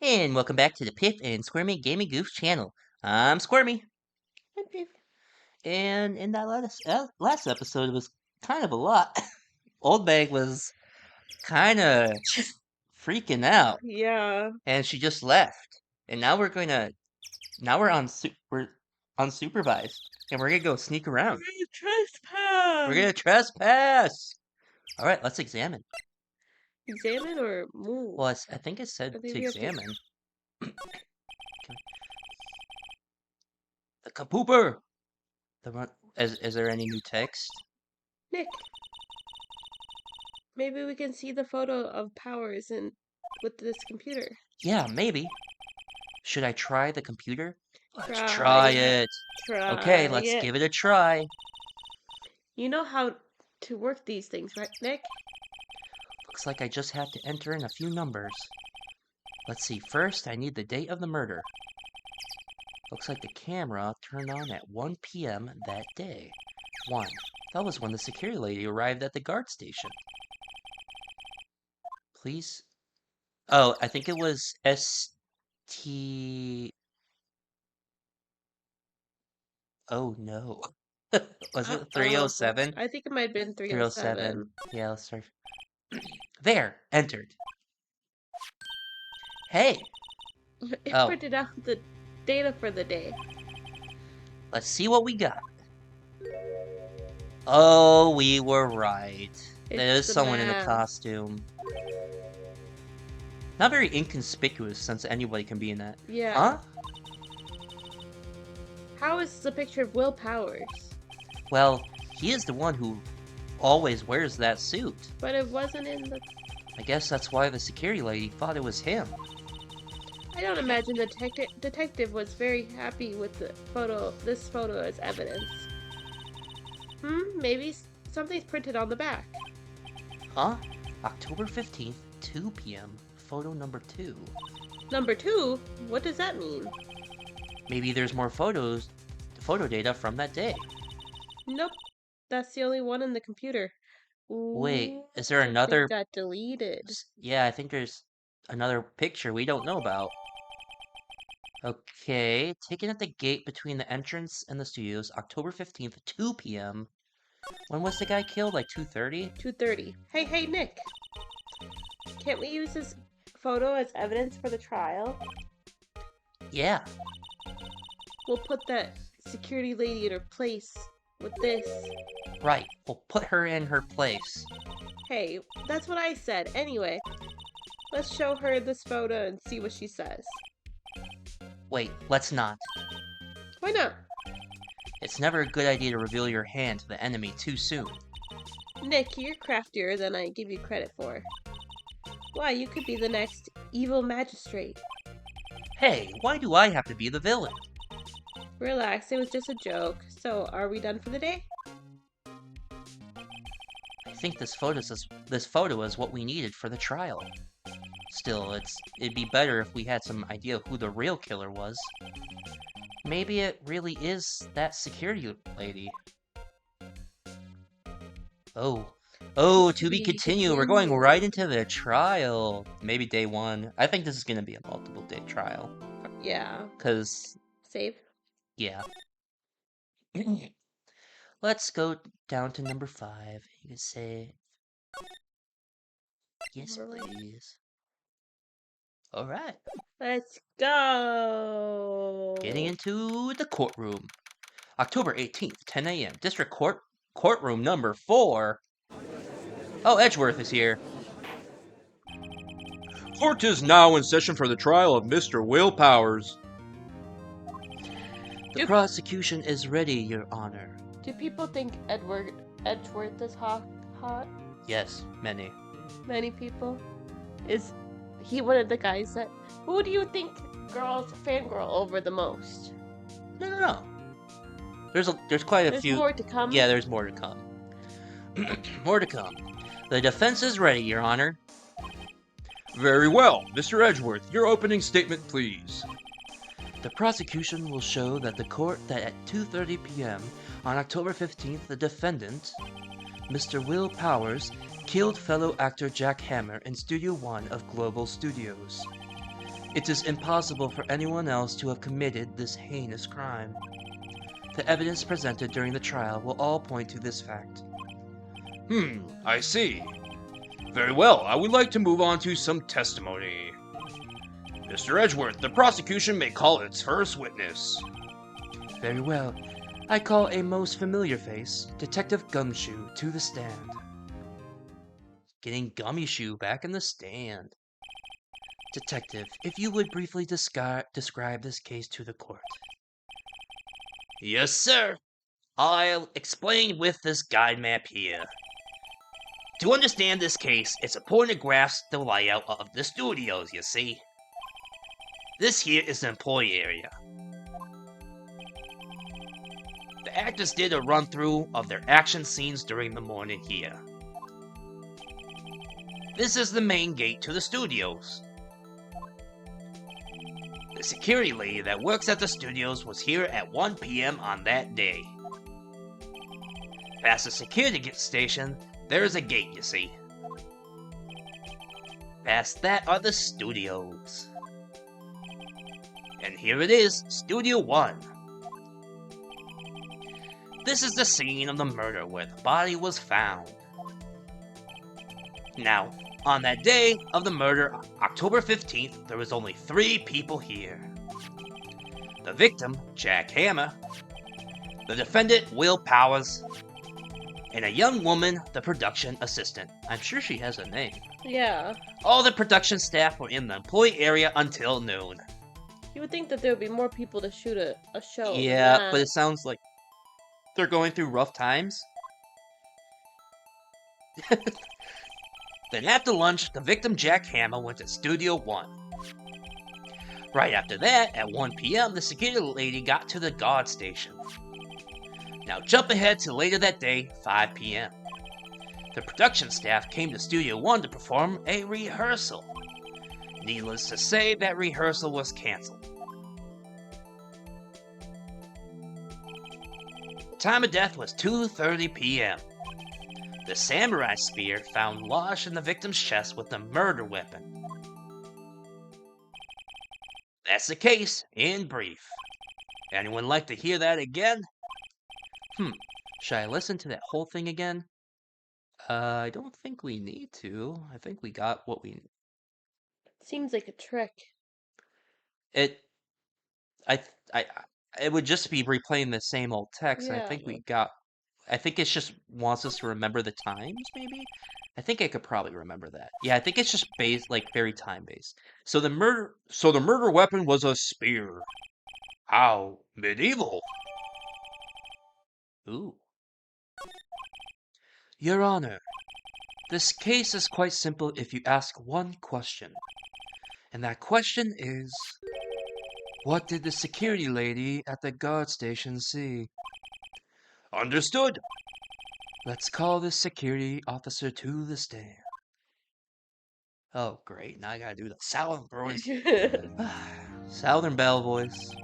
And welcome back to the Pip and Squirmy Gaming Goof channel. I'm Squirmy. I'm Pip. And in that last episode, it was kind of a lot. Oldbag was kind of freaking out, Yeah. and she just left. And now we're unsupervised, and we're gonna go sneak around. We're Trespass. gonna trespass. All right, let's examine. Examine or move? Well, I think it said I think to we have to- examine. The kapooper. Is there any new text? Nick, maybe we can see the photo of Powers with this computer. Yeah, maybe. Should I try the computer? Let's Try try it. it. Try Okay, let's it. give it a try. You know how to work these things, right, Nick? Looks like I just have to enter in a few numbers. Let's see, first I need the date of the murder. Looks like the camera turned on at 1 p.m. that day. 1. That was when the security lady arrived at the guard station. Please? Oh, I think it was ST... Oh no. Was it 307? I think it might have been 307. 307. Yeah, let's start. There, entered. Hey, It Oh. printed out the data for the day. let's see what we got. Oh, we were right. There is the someone in a map. costume. Not very inconspicuous since anybody can be in that. Yeah. Huh? How is the picture of Will Powers? Well, he is the one who always wears that suit. But it wasn't in the... I guess that's why the security lady thought it was him. I don't imagine the detective was very happy with this photo as evidence. Maybe something's printed on the back. Huh? October 15th, 2 p.m. Photo number 2. Number 2? What does that mean? Maybe there's more photo data from that day. Nope. That's the only one in the computer. Ooh, Wait, is there it another? got deleted. Yeah, I think there's another picture we don't know about. Okay, taken at the gate between the entrance and the studios, October 15th, 2 p.m. When was the guy killed? Like 2:30? 2:30. Hey, Nick. Can't we use this photo as evidence for the trial? Yeah. We'll put that security lady in her place with this. Right, we'll put her in her place. Hey, that's what I said. Anyway, let's show her this photo and see what she says. Wait, let's not. Why not? It's never a good idea to reveal your hand to the enemy too soon. Nick, you're craftier than I give you credit for. Why, you could be the next evil magistrate. Hey, why do I have to be the villain? Relax, it was just a joke. So, are we done for the day? I think this photo is what we needed for the trial. Still, it'd be better if we had some idea who the real killer was. Maybe it really is that security lady. Oh, to be continued. We're going right into the trial. Maybe day 1. I think this is gonna be a multiple day trial. Yeah. 'Cause... Save? Yeah. Let's go down to number 5. You can say... Yes, please. Alright. Let's go! Getting into the courtroom. October 18th, 10 a.m. District Courtroom number 4. Oh, Edgeworth is here. Court is now in session for the trial of Mr. Will Powers. The prosecution is ready, Your Honor. Do people think Edgeworth is hot? Yes, many. Many people? Is he one of the guys that... Who do you think girls fangirl over the most? No. There's quite a few. There's more to come? Yeah, there's more to come. More to come. The defense is ready, Your Honor. Very well. Mr. Edgeworth, your opening statement, please. The prosecution will show that at 2:30 p.m. on October 15th, the defendant, Mr. Will Powers, killed fellow actor Jack Hammer in Studio 1 of Global Studios. It is impossible for anyone else to have committed this heinous crime. The evidence presented during the trial will all point to this fact. I see. Very well, I would like to move on to some testimony. Mr. Edgeworth, the prosecution may call its first witness. Very well. I call a most familiar face, Detective Gumshoe, to the stand. Getting Gummy Shoe back in the stand. Detective, if you would briefly describe this case to the court. Yes, sir. I'll explain with this guide map here. To understand this case, it's important to grasp the layout of the studios, you see. This here is the employee area. The actors did a run-through of their action scenes during the morning here. This is the main gate to the studios. The security lady that works at the studios was here at 1 p.m. on that day. Past the security station, there is a gate, you see. Past that are the studios. And here it is, Studio 1. This is the scene of the murder where the body was found. Now, on that day of the murder, October 15th, there was only 3 people here. The victim, Jack Hammer, the defendant, Will Powers, and a young woman, the production assistant. I'm sure she has a name. Yeah. All the production staff were in the employee area until noon. You would think that there would be more people to shoot a show. Yeah, but it sounds like they're going through rough times. Then after lunch, the victim Jack Hammer went to Studio 1. Right after that, at 1 p.m., the security lady got to the guard station. Now jump ahead to later that day, 5 p.m. The production staff came to Studio 1 to perform a rehearsal. Needless to say, that rehearsal was canceled. The time of death was 2:30 p.m. The samurai spear found lodged in the victim's chest with the murder weapon. That's the case, in brief. Anyone like to hear that again? Should I listen to that whole thing again? I don't think we need to. I think we got what we... Seems like a trick. It would just be replaying the same old text. And I think we got... I think it just wants us to remember the times, maybe? I think I could probably remember that. Yeah, I think it's just based, like, very time-based. So the murder weapon was a spear. How medieval. Ooh. Your Honor, this case is quite simple if you ask one question. And that question is, what did the security lady at the guard station see? Understood. Let's call this security officer to the stand. Oh, great. Now I gotta do the Southern voice. Southern Belle voice.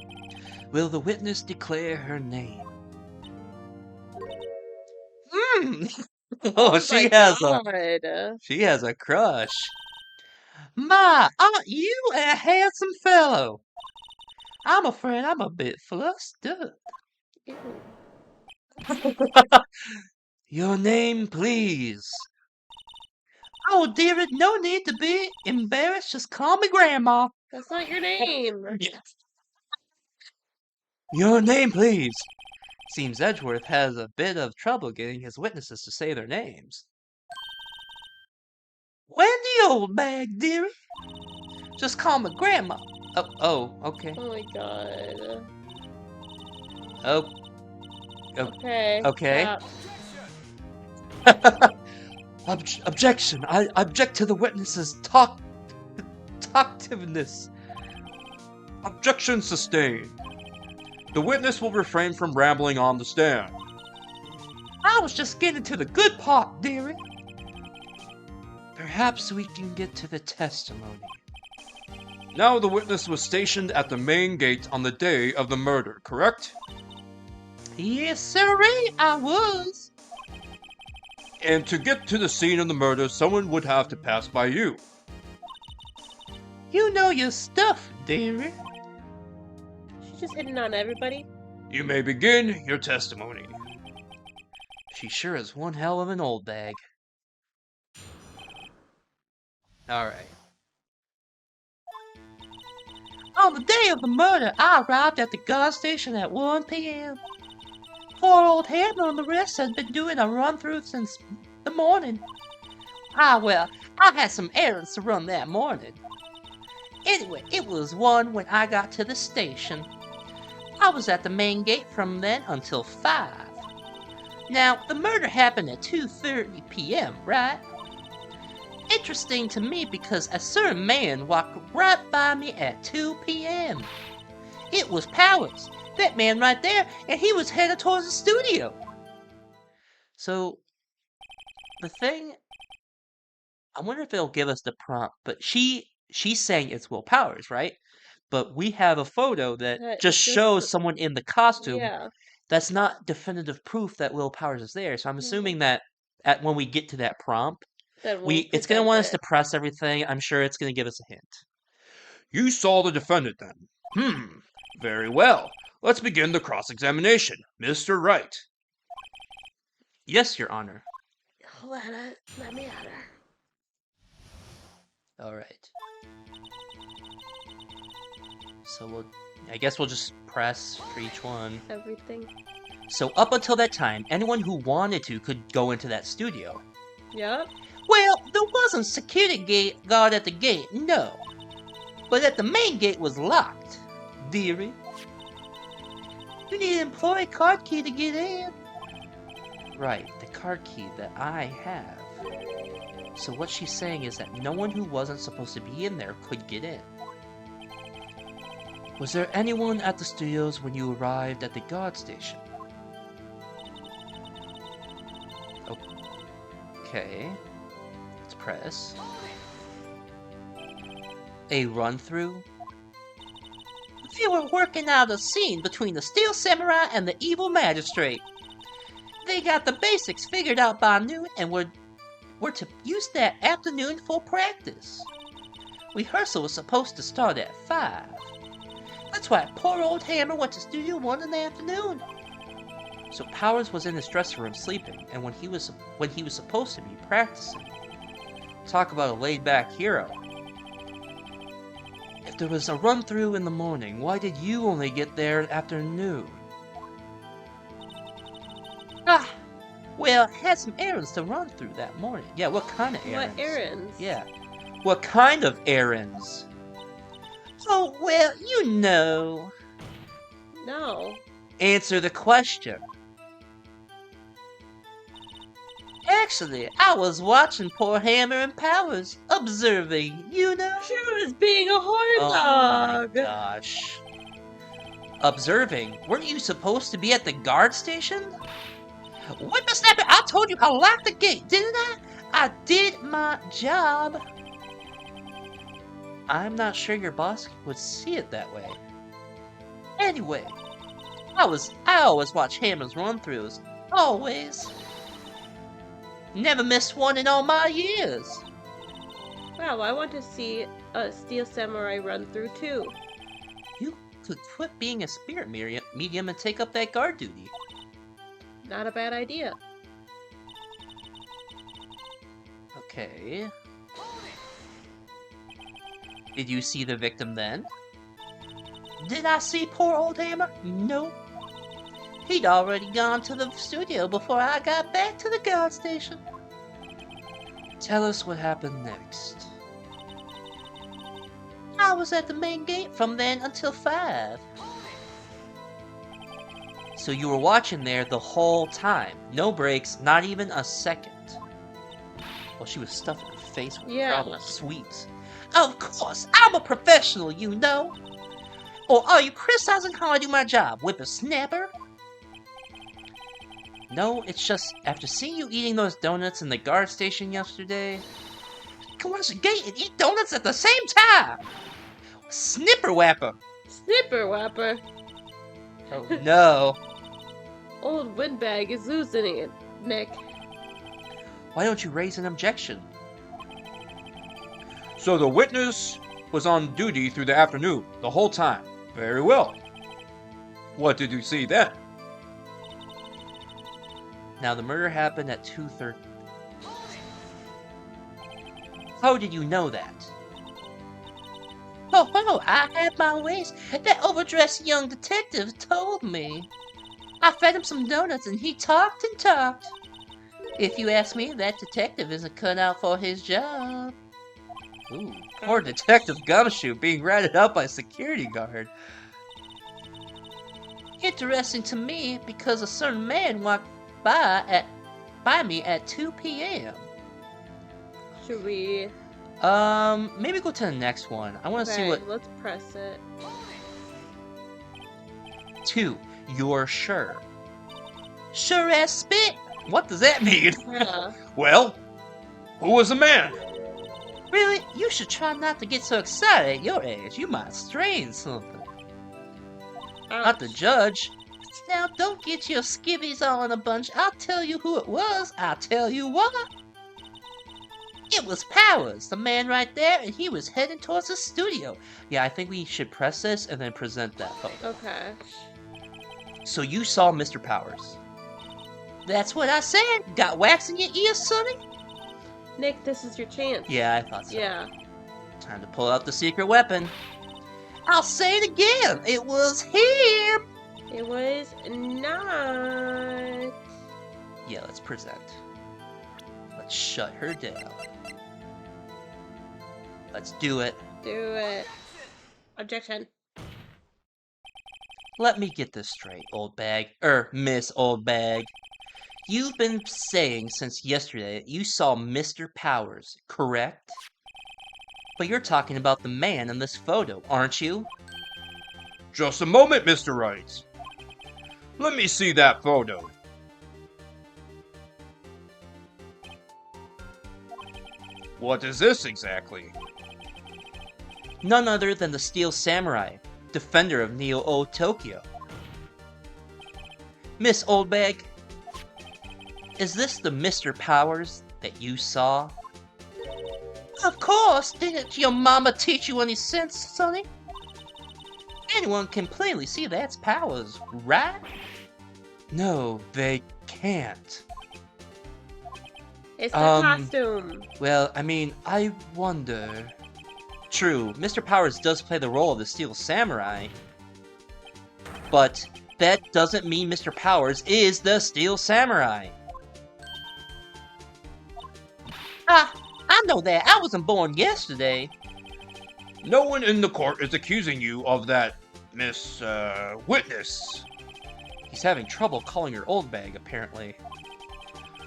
Will the witness declare her name? Oh, she has a crush. My, aren't you a handsome fellow? I'm afraid I'm a bit flustered. Your name, please. Oh, dearie, no need to be embarrassed. Just call me Grandma. That's not your name. Your name, please. Seems Edgeworth has a bit of trouble getting his witnesses to say their names. Wendy Oldbag, dearie. Just call me Grandma. Oh, okay. Oh my god. Oh. Okay. Okay. Objection. I object to the witness's talkativeness. Objection sustained. The witness will refrain from rambling on the stand. I was just getting to the good part, dearie. Perhaps we can get to the testimony. Now the witness was stationed at the main gate on the day of the murder, correct? Yes, sirree, I was. And to get to the scene of the murder, someone would have to pass by you. You know your stuff, dearie. She's just hitting on everybody. You may begin your testimony. She sure is one hell of an old bag. Alright. On the day of the murder, I arrived at the guard station at 1 p.m. Poor old Hammer and the rest had been doing a run-through since the morning. Well, I had some errands to run that morning. Anyway, it was 1 when I got to the station. I was at the main gate from then until 5. Now, the murder happened at 2:30 p.m., right? Interesting to me because a certain man walked right by me at 2 p.m. It was Powers, that man right there, and he was headed towards the studio. So, the thing, I wonder if it'll give us the prompt, but she's saying it's Will Powers, right? But we have a photo that just shows someone in the costume. Yeah. That's not definitive proof that Will Powers is there. So I'm assuming that when we get to that prompt, it's going to want us to press everything. I'm sure it's going to give us a hint. You saw the defendant then? Very well. Let's begin the cross-examination. Mr. Wright. Yes, Your Honor. Let me at her. All right. So I guess we'll just press for each one. Everything. So up until that time, anyone who wanted to could go into that studio. Yep. Well, there wasn't security guard at the gate, no. But at the main gate was locked, dearie. You need an employee card key to get in. Right, the card key that I have. So what she's saying is that no one who wasn't supposed to be in there could get in. Was there anyone at the studios when you arrived at the guard station? Okay. Let's press. A run-through? They were working out a scene between the Steel Samurai and the Evil Magistrate. They got the basics figured out by noon and were to use that afternoon for practice. Rehearsal was supposed to start at 5. That's why poor old Hammer went to Studio 1 in the afternoon. So Powers was in his dressing room sleeping, and when he was supposed to be practicing. Talk about a laid-back hero. If there was a run-through in the morning, why did you only get there after noon? Well, I had some errands to run through that morning. Yeah, what kind of errands? What errands? Yeah. What kind of errands? Oh, well, you know. No. Answer the question. Actually, I was watching poor Hammer and Powers, observing, you know. She was being a horn Oh dog. my gosh. Observing? Weren't you supposed to be at the guard station? Whippersnapper, I told you I locked the gate, didn't I? I did my job. I'm not sure your boss would see it that way. Anyway, I always watch Hammer's run-throughs. Always. Never missed one in all my years. Wow, I want to see a Steel Samurai run through too. You could quit being a spirit medium and take up that guard duty. Not a bad idea. Okay. Did you see the victim then? Did I see poor old Hammer? Nope. He'd already gone to the studio before I got back to the guard station. Tell us what happened next. I was at the main gate from then until 5. So you were watching there the whole time. No breaks, not even a second. Well, she was stuffing her face with probably sweets. Of course, I'm a professional, you know. Or are you criticizing how I do my job, whippersnapper? No, it's just, after seeing you eating those donuts in the guard station yesterday, come watch the gate and eat donuts at the same time! Snipper whapper! Snipper whapper! Oh no! Old windbag is losing it, Nick. Why don't you raise an objection? So the witness was on duty through the afternoon, the whole time. Very well. What did you see then? Now, the murder happened at 2:30. How did you know that? Oh, I had my ways. That overdressed young detective told me. I fed him some donuts and he talked and talked. If you ask me, that detective isn't cut out for his job. Ooh, poor Detective Gumshoe being ratted out by a security guard. Interesting to me because a certain man walked by me at 2 p.m. Should we? Maybe go to the next one. I want to see Okay, what... let's press it. 2. You're sure. Sure as spit. What does that mean? Yeah. Well, who was the man? Really? You should try not to get so excited at your age. You might strain something. Not the judge. Now, don't get your skivvies all in a bunch. I'll tell you who it was. I'll tell you what. It was Powers, the man right there, and he was heading towards the studio. Yeah, I think we should press this and then present that photo. Okay. So you saw Mr. Powers. That's what I said. Got wax in your ears, Sonny? Nick, this is your chance. Yeah, I thought so. Yeah. Time to pull out the secret weapon. I'll say it again. It was him. It was not. Yeah, let's present. Let's shut her down. Let's do it. Do it. Objection. Let me get this straight, Oldbag. Miss Oldbag. You've been saying since yesterday that you saw Mr. Powers, correct? But you're talking about the man in this photo, aren't you? Just a moment, Mr. Wright. Let me see that photo. What is this exactly? None other than the Steel Samurai, defender of Neo-O Tokyo. Miss Oldbag, is this the Mr. Powers that you saw? Of course! Didn't your mama teach you any sense, Sonny? Anyone can plainly see that's Powers, right? No, they can't. It's the costume. Well, I mean, I wonder... True, Mr. Powers does play the role of the Steel Samurai. But that doesn't mean Mr. Powers is the Steel Samurai. Ah, I know that. I wasn't born yesterday. No one in the court is accusing you of that, Miss, Witness. He's having trouble calling her Oldbag, apparently.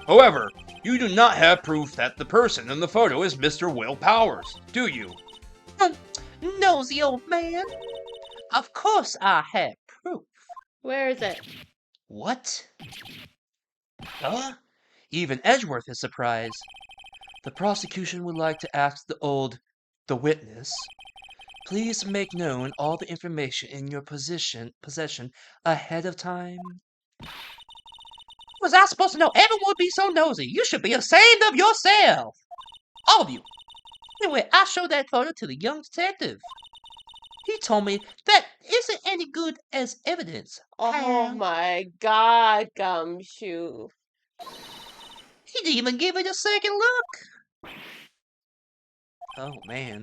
However, you do not have proof that the person in the photo is Mr. Will Powers, do you? Nosy old man. Of course I have proof. Where is it? What? Huh? Even Edgeworth is surprised. The prosecution would like to ask the witness, please make known all the information in your possession ahead of time. Was I supposed to know everyone would be so nosy? You should be ashamed of yourself! All of you! Anyway, I showed that photo to the young detective. He told me that isn't any good as evidence. Oh my God, Gumshoe. He didn't even give it a second look. Oh, man.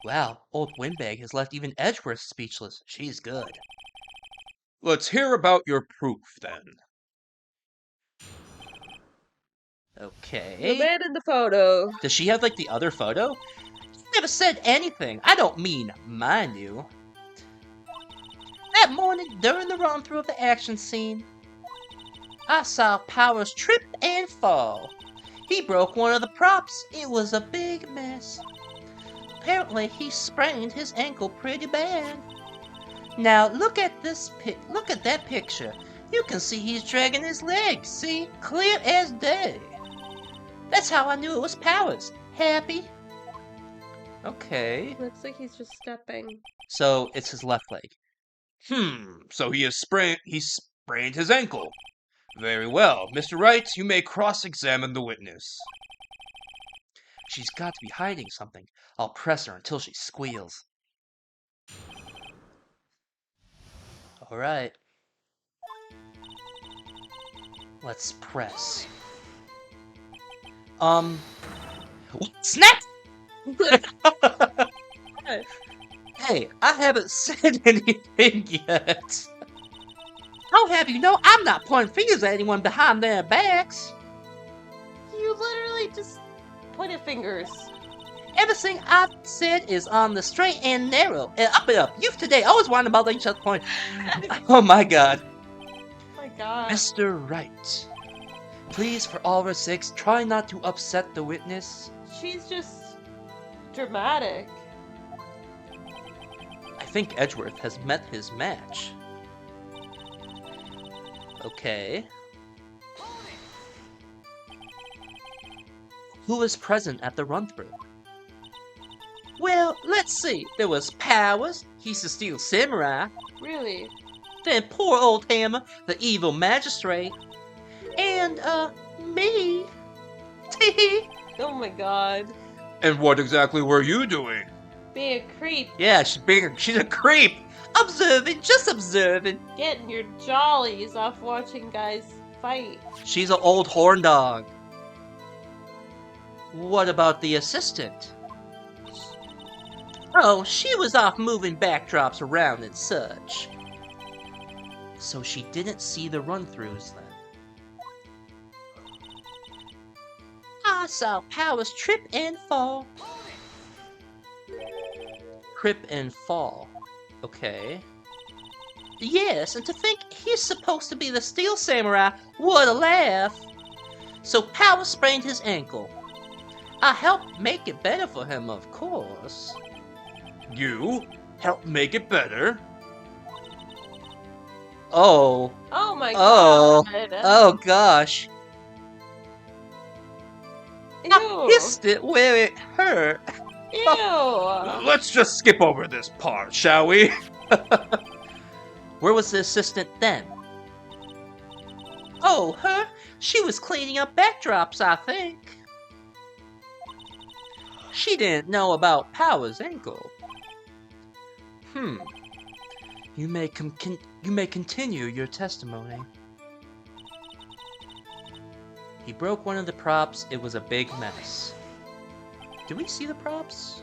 Wow, old Windbag has left even Edgeworth speechless. She's good. Let's hear about your proof, then. Okay. The man in the photo. Does she have, like, the other photo? She never said anything. I don't mean, mind you. That morning, during the run-through of the action scene, I saw Powers trip and fall. He broke one of the props. It was a big mess. Apparently, he sprained his ankle pretty bad. Now, look at that picture. You can see he's dragging his legs. See? Clear as day. That's how I knew it was Powers. Happy? Okay. Looks like he's just stepping. So, it's his left leg. So he sprained his ankle. Very well. Mr. Wright, you may cross-examine the witness. She's got to be hiding something. I'll press her until she squeals. All right. Let's press. Snap! Hey, I haven't said anything yet. I'll have you know I'm not pointing fingers at anyone behind their backs. You literally just pointed fingers. Everything I've said is on the straight and narrow. And up and up. Youth today always want about each other's point. Oh my god. My god. Mr. Wright, please, for all our sakes, try not to upset the witness. She's just dramatic. I think Edgeworth has met his match. Okay. Who was present at the run-through? Well, let's see. There was Powers, he's the Steel Samurai. Really? Then poor old Hammer, the evil magistrate. And, me. Tee. Oh my god. And what exactly were you doing? Being a creep. Yeah, she's a creep. Observing, just observing. Getting your jollies off watching guys fight. She's an old horn dog. What about the assistant? Oh, she was off moving backdrops around and such. So she didn't see the run-throughs then. I saw Powers trip and fall. Trip and fall. Okay. Yes, and to think he's supposed to be the Steel Samurai. What a laugh. So Powers sprained his ankle. I helped make it better for him, of course. You helped make it better. Oh. Oh my Oh. god. Oh gosh. I Ew. hissed it where it hurt. Ew. Let's just skip over this part, shall we? Where was the assistant then? Oh, her? She was cleaning up backdrops, I think. She didn't know about Powers' ankle. You may continue your testimony. He broke one of the props. It was a big mess. Did we see the props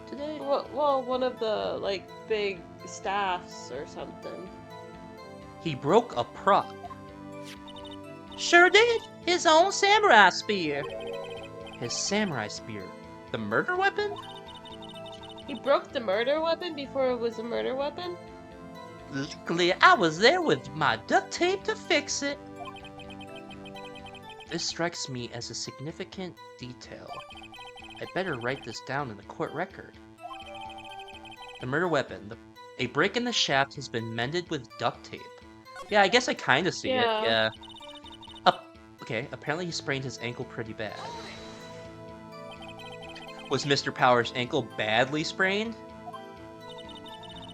today? Well, one of the, like, big staffs or something. He broke a prop. Sure did. His own samurai spear. His samurai spear. The murder weapon? He broke the murder weapon before it was a murder weapon? Luckily, I was there with my duct tape to fix it. This strikes me as a significant detail. I better write this down in the court record. The murder weapon. A break in the shaft has been mended with duct tape. Yeah, I guess I kind of see it. Yeah. Okay, apparently he sprained his ankle pretty bad. Was Mr. Powers' ankle badly sprained?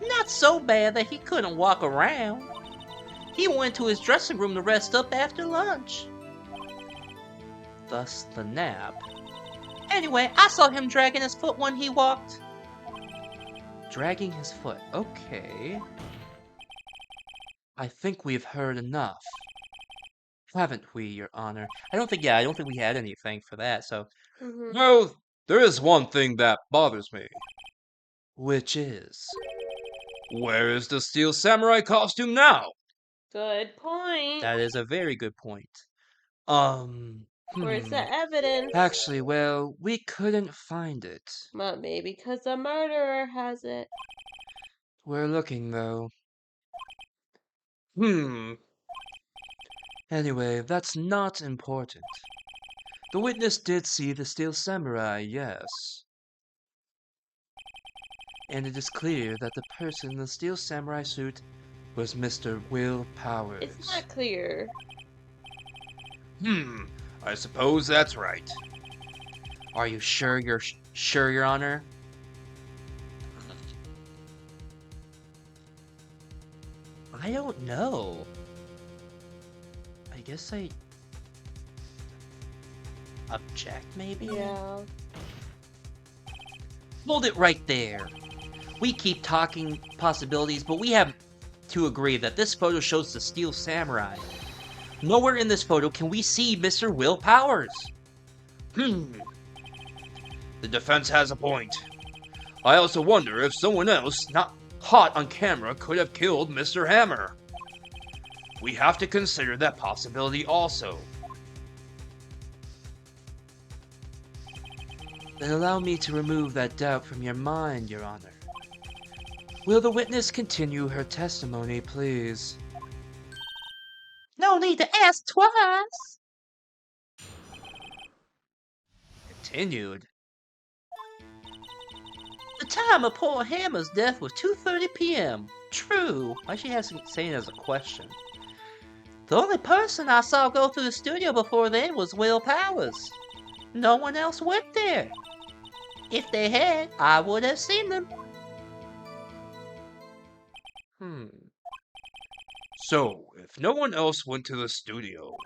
Not so bad that he couldn't walk around. He went to his dressing room to rest up after lunch. Thus the nap. Anyway, I saw him dragging his foot when he walked. Dragging his foot. Okay. I think we've heard enough. Haven't we, Your Honor? I don't think we had anything for that, so... Mm-hmm. Well, there is one thing that bothers me. Which is? Where is the Steel Samurai costume now? Good point. That is a very good point. Where's the evidence? Actually, well, we couldn't find it. Well, maybe because the murderer has it. We're looking, though. Anyway, that's not important. The witness did see the Steel Samurai, yes. And it is clear that the person in the Steel Samurai suit was Mr. Will Powers. It's not clear. I suppose that's right. Are you sure sure, Your Honor? I don't know. I guess I object, maybe? Yeah. Hold it right there. We keep talking possibilities, but we have to agree that this photo shows the Steel Samurai. Nowhere in this photo can we see Mr. Will Powers. The defense has a point. I also wonder if someone else, not caught on camera, could have killed Mr. Hammer. We have to consider that possibility also. Then allow me to remove that doubt from your mind, Your Honor. Will the witness continue her testimony, please? No need to ask twice. Continued. The time of poor Hammer's death was 2:30 p.m. True. Why is she saying it as a question? The only person I saw go through the studio before then was Will Powers. No one else went there. If they had, I would have seen them. So, if no one else went to the studio,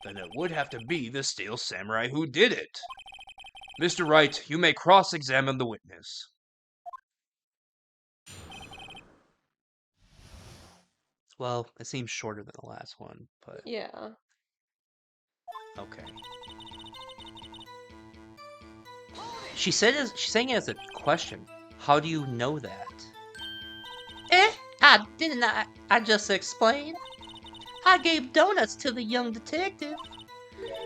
then it would have to be the Steel Samurai who did it. Mr. Wright, you may cross-examine the witness. Well, it seems shorter than the last one, but Yeah. okay. She's saying it as a question. How do you know that? I just explained. I gave donuts to the young detective.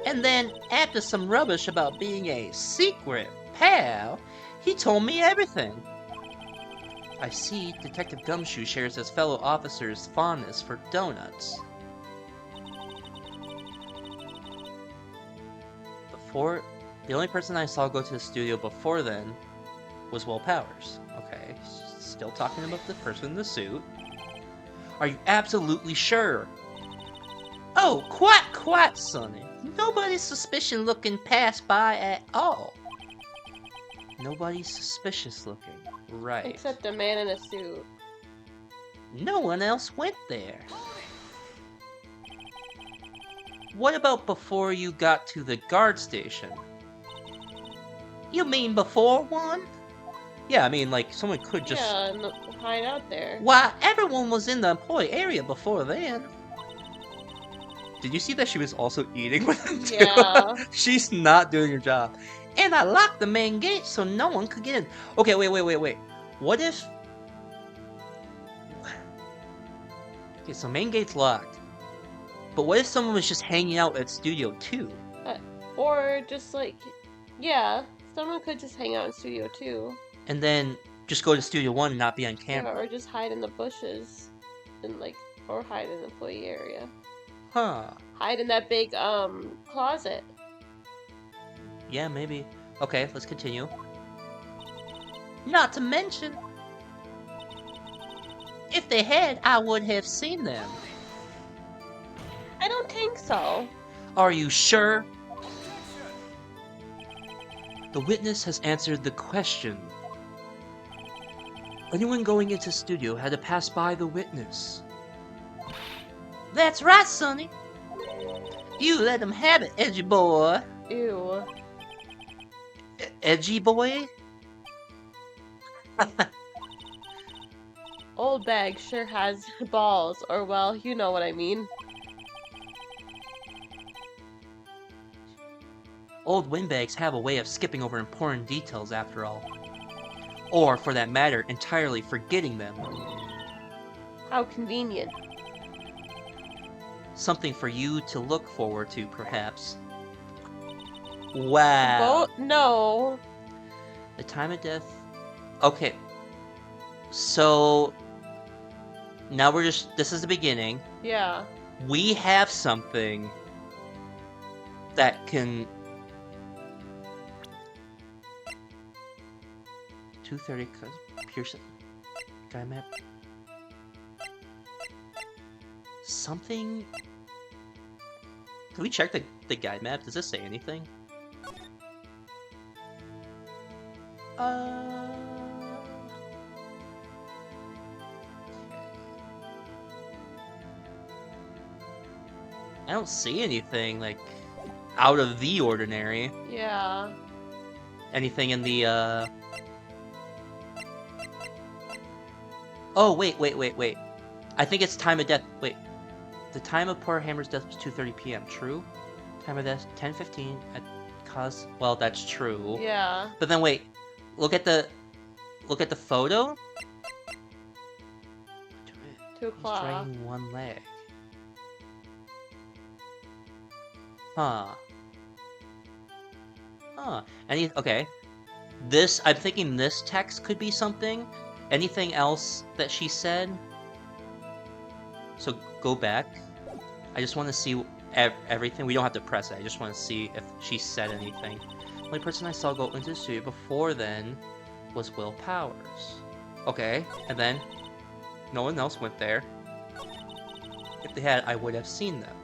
And then, after some rubbish about being a secret pal, he told me everything. I see Detective Gumshoe shares his fellow officers' fondness for donuts. The only person I saw go to the studio before then was Will Powers. Okay, still talking about the person in the suit. Are you absolutely sure? Oh, quite, Sonny. Nobody's suspicious looking passed by at all. Nobody's suspicious looking, right. Except the man in a suit. No one else went there. What about before you got to the guard station? You mean before one? Yeah, I mean, like, someone could just... Yeah, and hide out there. Why, everyone was in the employee area before then. Did you see that she was also eating with him too? Yeah. She's not doing her job. And I locked the main gate so no one could get in. Okay, wait. What if... Okay, so main gate's locked. But what if someone was just hanging out at Studio 2? Or just like... Yeah, someone could just hang out in Studio 2. And then just go to Studio 1 and not be on camera. Yeah, or just hide in the bushes. And like... Or hide in the employee area. Huh. Hide in that big, closet. Yeah, maybe. Okay, let's continue. Not to mention, if they had, I would have seen them. I don't think so. Are you sure? The witness has answered the question. Anyone going into studio had to pass by the witness. That's right, Sonny. You let him have it, edgy boy. Ew. Edgy boy? Oldbag sure has balls, or well, you know what I mean. Old windbags have a way of skipping over important details after all. Or, for that matter, entirely forgetting them. How convenient. Something for you to look forward to, perhaps. Wow. No. The time of death... Okay. So... Now we're just... This is the beginning. Yeah. We have something... that can... 2:30... Pearson... Guy map... Something... Can we check the guide map? Does this say anything? I don't see anything, like, out of the ordinary. Yeah. Anything in the, Oh, wait. I think it's time of death. Wait. The time of poor Hammer's death was 2:30 p.m. True? Time of death 10:15 at cause. Well, that's true. Yeah. But then wait. Look at the photo. 2 He's o'clock. dragging one leg. Huh. Okay. I'm thinking this text could be something. Anything else that she said? So go back. I just want to see everything. We don't have to press it. I just want to see if she said anything. The only person I saw go into the studio before then was Will Powers. Okay, and then no one else went there. If they had, I would have seen them.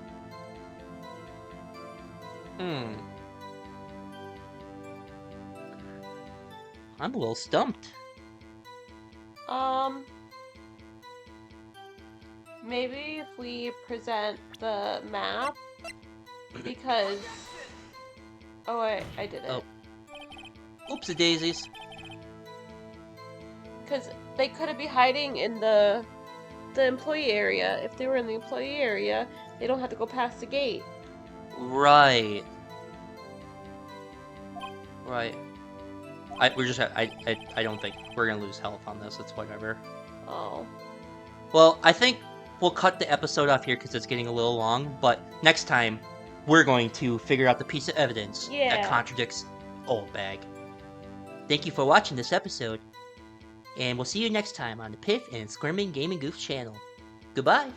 I'm a little stumped. Maybe if we present the map, because... Oh, I did it. Oh. Oopsie daisies. Because they couldn't be hiding in the employee area. If they were in the employee area, they don't have to go past the gate. Right. I don't think we're gonna lose health on this. It's whatever. Oh. Well, I think we'll cut the episode off here because it's getting a little long. But next time, we're going to figure out the piece of evidence that contradicts Oldbag. Thank you for watching this episode, and we'll see you next time on the Piff and Squirming Gaming Goof channel. Goodbye.